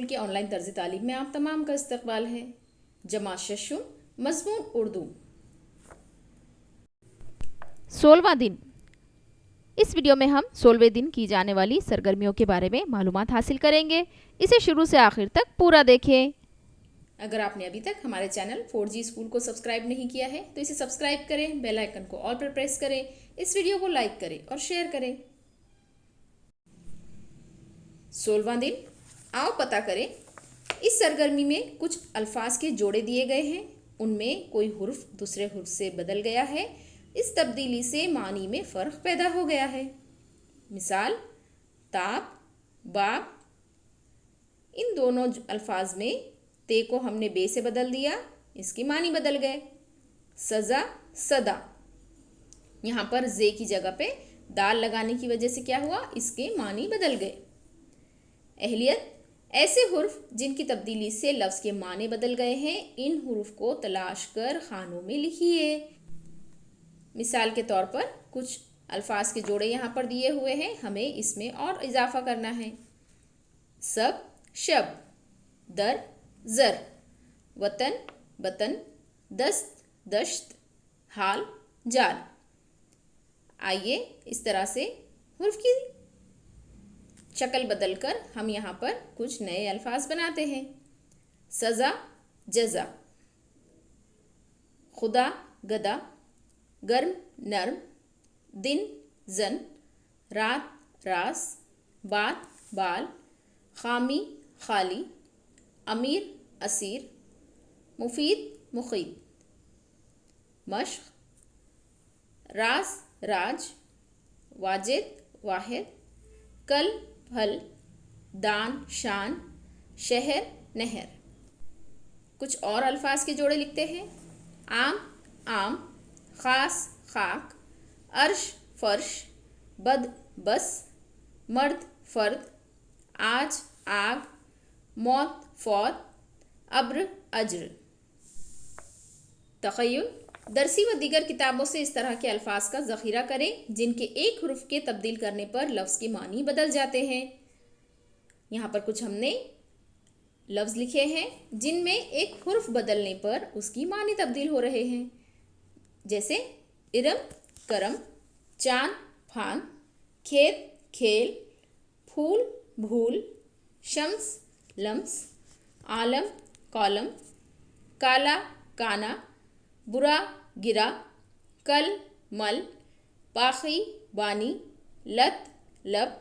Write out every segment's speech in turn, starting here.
के ऑनलाइन तर्ज तालीम में आप तमाम का इस्तकबाल है। जमा शशुम मज़मून उर्दू। 16वां दिन। इस वीडियो में हम 16वें दिन की जाने वाली सरगर्मियों के बारे में मालूमात हासिल करेंगे। इसे शुरू से आखिर तक पूरा देखें। अगर आपने अभी तक हमारे चैनल 4G स्कूल को सब्सक्राइब नहीं किया है तो इसे सब्सक्राइब करें, बेल आइकन को ऑल पर प्रेस करें, इस वीडियो को लाइक करें और शेयर करें। 16वां दिन। आओ पता करें। इस सरगर्मी में कुछ अल्फाज के जोड़े दिए गए हैं, उनमें कोई हुर्फ दूसरे हुर्फ से बदल गया है। इस तब्दीली से मानी में फ़र्क पैदा हो गया है। मिसाल, ताप, बाप। इन दोनों अल्फाज में ते को हमने बे से बदल दिया, इसकी मानी बदल गए। सज़ा, सदा। यहाँ पर जे की जगह पे दाल लगाने की वजह से क्या हुआ, इसके मानी बदल गए। अहलियत, ऐसे हुर्फ जिनकी तब्दीली से लफ्ज़ के माने बदल गए हैं, इन हुर्फ को तलाश कर खानों में लिखिए। मिसाल के तौर पर कुछ अल्फाज के जोड़े यहाँ पर दिए हुए हैं, हमें इसमें और इजाफा करना है। सब, शब। दर, ज़र। वतन, बतन। दस्त, दश्त। हाल, जाल। आइए इस तरह से हुर्फ की शक्ल बदलकर हम यहाँ पर कुछ नए अल्फाज बनाते हैं। सज़ा, जज़ा। खुदा, गदा। गर्म, नर्म। दिन, जन। रात, रास। बात, बाल। खामी, खाली। अमीर, असीर। मुफीद, मुफीद। मश्क, राज, राज। वाजिद, वाहिद। कल, फल। दान, शान। शहर, नहर। कुछ और अल्फाज के जोड़े लिखते हैं। आम, आम। खास, खाक। अर्श, फर्श। बद, बस। मर्द, फर्द। आज, आग। मौत, फौत। अब्र, अज्र। तख़य्युल, दरसी व दीगर किताबों से इस तरह के अल्फाज का ज़ख़ीरा करें जिनके एक हुर्फ के तब्दील करने पर लफ्ज़ के मानी बदल जाते हैं। यहाँ पर कुछ हमने लफ्ज़ लिखे हैं जिनमें एक हुर्फ बदलने पर उसकी मानी तब्दील हो रहे हैं, जैसे इरम, करम। चांद, फान। खेत, खेल। फूल, भूल। शम्स, लम्स। आलम, कॉलम। काला, काना। बुरा, गिरा। कल, मल। बाखी, बानी। लत, लब।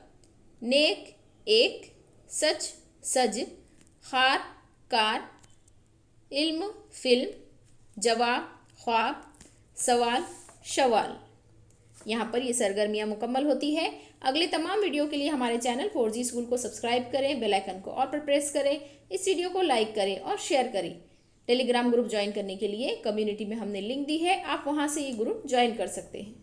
नेक, एक। सच, सज। खार, कार। इल्म, फिल्म। जवाब, ख्वाब। सवाल, शवाल। यहाँ पर ये सरगर्मियाँ मुकम्मल होती है। अगले तमाम वीडियो के लिए हमारे चैनल 4G स्कूल को सब्सक्राइब करें, बेल आइकन को ऑल पर प्रेस करें, इस वीडियो को लाइक करें और शेयर करें। टेलीग्राम ग्रुप ज्वाइन करने के लिए कम्युनिटी में हमने लिंक दी है, आप वहाँ से ये ग्रुप ज्वाइन कर सकते हैं।